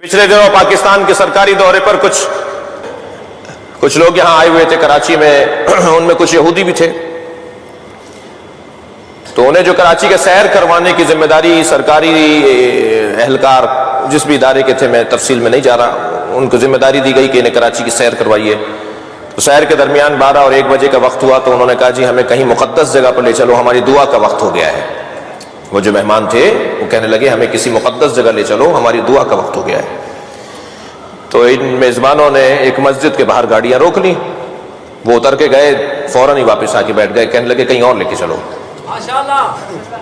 पिछले दिनों पाकिस्तान के सरकारी दौरे पर कुछ लोग यहाँ आए हुए थे कराची में, उनमें कुछ यहूदी भी थे। तो उन्हें जो कराची के सैर करवाने की जिम्मेदारी सरकारी एहलकार जिस भी इदारे के थे, मैं तफसील में नहीं जा रहा, उनको जिम्मेदारी दी गई कि इन्हें कराची की सैर करवाइए। तो सैर के दरमियान 12 और 1 बजे का वक्त हुआ तो उन्होंने कहा जी हमें कहीं मुक़द्दस जगह पर ले चलो, हमारी दुआ का वक्त हो गया है। वो जो मेहमान थे वो कहने लगे हमें किसी मुक़द्दस जगह ले चलो, हमारी दुआ का वक्त हो गया है। तो इन मेज़बानों ने एक मस्जिद के बाहर गाड़ियां रोक ली, वो उतर के गए, फौरन ही वापस आके बैठ गए, कहने लगे कहीं और लेके चलो।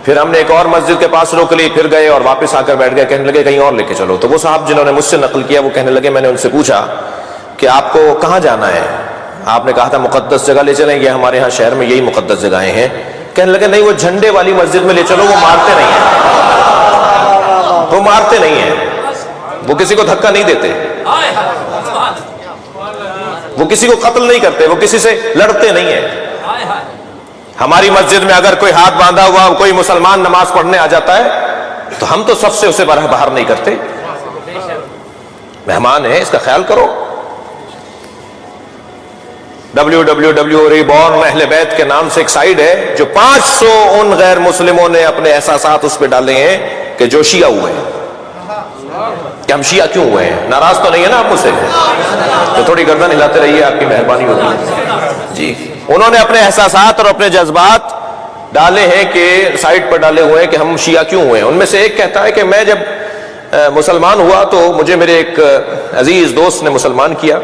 फिर हमने एक और मस्जिद के पास रोक ली, फिर गए और वापस आकर बैठ गए, कहने लगे कहीं और लेके चलो। तो वो साहब जिन्होंने मुझसे नकल किया वो कहने लगे, मैंने उनसे पूछा कि आपको कहाँ जाना है? आपने कहा था मुक़द्दस जगह ले चलेंगे, हमारे यहाँ शहर में यही मुक़द्दस जगहें हैं। कहने लगे नहीं, वो झंडे वाली मस्जिद में ले चलो, वो मारते नहीं है, वो मारते नहीं है, वो किसी को धक्का नहीं देते, वो किसी को कत्ल नहीं करते, वो किसी से लड़ते नहीं है। हमारी मस्जिद में अगर कोई हाथ बांधा हुआ कोई मुसलमान नमाज पढ़ने आ जाता है तो हम तो सबसे उसे बाहर नहीं करते। मेहमान है, इसका ख्याल करो। www.reborn अहले बैत के नाम से एक साइट है जो 500 उन गैर मुस्लिमों ने अपने एहसासात उस पर डाले हैं कि जो शिया हुए हैं, कि हम शिया क्यों हुए हैं। नाराज तो नहीं है ना आप मुझसे? तो थोड़ी गर्दन हिलाते रहिए, आपकी मेहरबानी होगी जी। उन्होंने अपने एहसासात और अपने जज्बात डाले हैं कि साइट पर डाले हुए हैं कि हम शिया क्यों हुए हैं। उनमें से एक कहता है कि मैं जब मुसलमान हुआ तो मुझे मेरे एक अजीज दोस्त ने मुसलमान किया,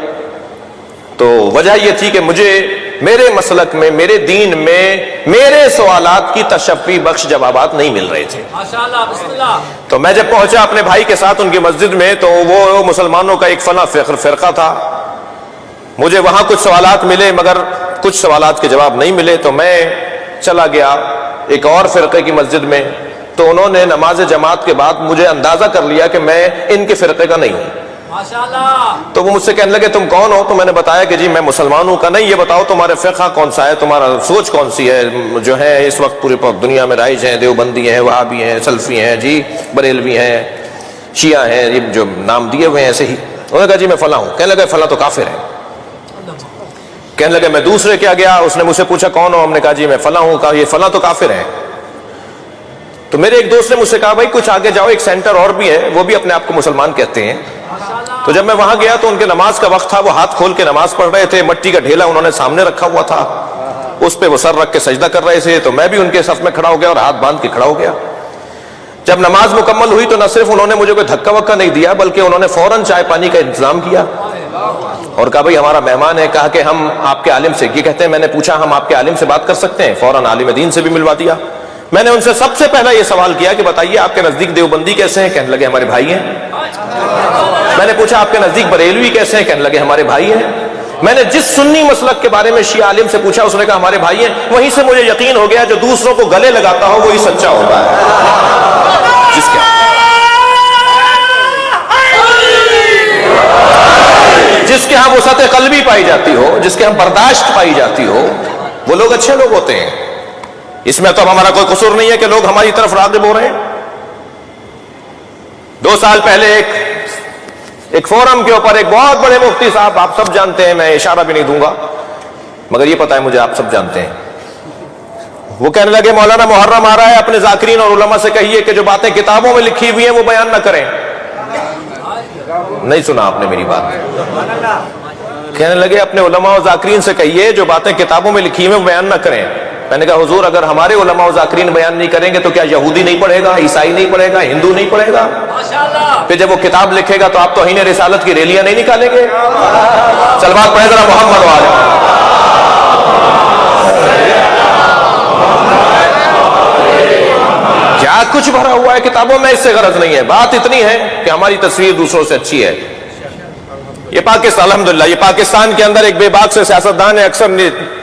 तो वजह यह थी कि मुझे मेरे मसलक में, मेरे दीन में मेरे सवालात की तशफ़ी बख्श जवाबात नहीं मिल रहे थे। तो मैं जब पहुंचा अपने भाई के साथ उनकी मस्जिद में, तो वो मुसलमानों का एक फला फ़िरका था। मुझे वहां कुछ सवालात मिले मगर कुछ सवालात के जवाब नहीं मिले, तो मैं चला गया एक और फ़िरके की मस्जिद में। तो उन्होंने नमाज जमात के बाद मुझे अंदाजा कर लिया कि मैं इनके फ़िरके का नहीं हूं। तो वो मुझसे कहने लगे तुम कौन हो? तो मैंने बताया कि जी मैं मुसलमान हूं। का नहीं, ये बताओ तुम्हारे फ़िक़्हा कौन सा है, तुम्हारा सोच कौन सी है जो है इस वक्त पूरी दुनिया में राइज है, देवबंदी हैं, वहाबी हैं, सल्फी हैं, जी बरेलवी हैं, शिया हैं, ये जो नाम दिए हुए हैं ऐसे ही। उन्होंने कहा जी मैं फला हूं। कहने लगे फला तो काफिर है। कहने लगे मैं दूसरे क्या गया, उसने मुझसे पूछा कौन हो, हमने कहा जी मैं फला हूं। कहा ये फला तो काफिर है। तो मेरे एक दोस्त ने मुझसे कहा भाई कुछ आगे जाओ, एक सेंटर और भी है, वो भी अपने आप को मुसलमान कहते हैं। तो जब मैं वहां गया तो उनके नमाज का वक्त था, वो हाथ खोल के नमाज पढ़ रहे थे, मट्टी का ढेला उन्होंने सामने रखा हुआ था, उस पे वो सर रख के सजदा कर रहे थे। तो मैं भी उनके सफ में खड़ा हो गया और हाथ बांध के खड़ा हो गया। जब नमाज मुकम्मल हुई तो न सिर्फ उन्होंने मुझे कोई धक्का वक्का नहीं दिया, बल्कि उन्होंने फौरन चाय पानी का इंतजाम किया और कहा भाई हमारा मेहमान है। कहा कि हम आपके आलिम से, ये कहते हैं, मैंने पूछा हम आपके आलिम से बात कर सकते हैं? फौरन आलिम दीन से भी मिलवा दिया। मैंने उनसे सबसे पहला ये सवाल किया कि बताइए आपके नजदीक देवबंदी कैसे हैं? कहने लगे हमारे भाई हैं। मैंने पूछा आपके नजदीक बरेलवी कैसे हैं? कहने लगे हमारे भाई हैं। मैंने जिस सुन्नी मसलक के बारे में शिया आलिम से पूछा उसने कहा हमारे भाई हैं। वहीं से मुझे यकीन हो गया जो दूसरों को गले लगाता हो वही सच्चा होता है। जिसके यहाँ वसअत क़ल्बी पाई जाती हो, जिसके यहाँ बर्दाश्त पाई जाती हो, वो लोग अच्छे लोग होते हैं। इसमें तो हमारा कोई कसूर नहीं है कि लोग हमारी तरफ राग़िब हो रहे हैं। 2 साल पहले एक फोरम के ऊपर एक बहुत बड़े मुफ्ती साहब, आप सब जानते हैं, मैं इशारा भी नहीं दूंगा मगर ये पता है मुझे आप सब जानते हैं, वो कहने लगे मौलाना मुहर्रम आ रहा है, अपने ज़ाकिरीन और उलमा से कहिए कि जो बातें किताबों में लिखी हुई हैं वो बयान ना करें। नहीं सुना आपने मेरी बात? कहने लगे अपने उलमा और ज़ाकिरीन से कहिए जो बातें किताबों में लिखी हुई हैं वो बयान ना करें। मैंने कहा हुजूर अगर हमारे उलमा और ज़ाकिरीन बयान नहीं करेंगे तो क्या यहूदी नहीं पढ़ेगा, ईसाई नहीं पढ़ेगा, हिंदू नहीं पढ़ेगा? फिर जब वो किताब लिखेगा तो आप तौहीन रिसालत की रैलियां नहीं निकालेंगे? सलवात पढ़े जरा मोहम्मद वाले। क्या कुछ भरा हुआ है किताबों में, इससे गरज नहीं है। बात इतनी है कि हमारी तस्वीर दूसरों से अच्छी है। ये पाकिस्तान, अल्हम्दुलिल्लाह, ये पाकिस्तान के अंदर एक बेबाक से सियासतदान है, अक्सर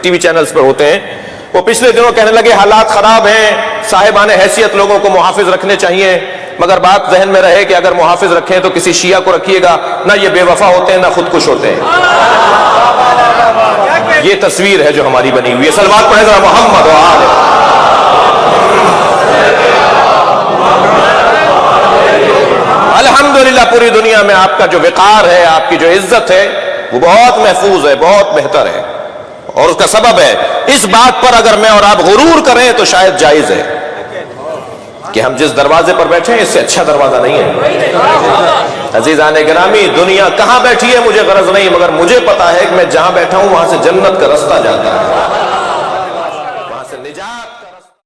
टीवी चैनल्स पर होते हैं। वो पिछले दिनों कहने लगे हालात खराब हैं, साहिबान हैसियत लोगों को मुहाफिज रखने चाहिए, मगर बात जहन में रहे कि अगर मुहाफिज रखें तो किसी शिया को रखिएगा, ना ये बेवफा होते हैं ना खुदकुश होते हैं। ये तस्वीर है जो हमारी बनी हुई है। सलवात पढ़े जरा मोहम्मद व आले। الحمدللہ پوری دنیا میں آپ کا جو وقار ہے، آپ کی جو عزت ہے، وہ بہت محفوظ ہے، بہت بہتر ہے، اور اس کا سبب ہے اس بات پر اگر میں اور آپ غرور کریں تو شاید جائز ہے کہ ہم جس دروازے پر بیٹھے ہیں اس سے اچھا دروازہ نہیں ہے۔ عزیزان گرامی، دنیا کہاں بیٹھی ہے مجھے غرض نہیں، مگر مجھے پتا ہے کہ میں جہاں بیٹھا ہوں وہاں سے جنت کا رستہ جاتا ہے۔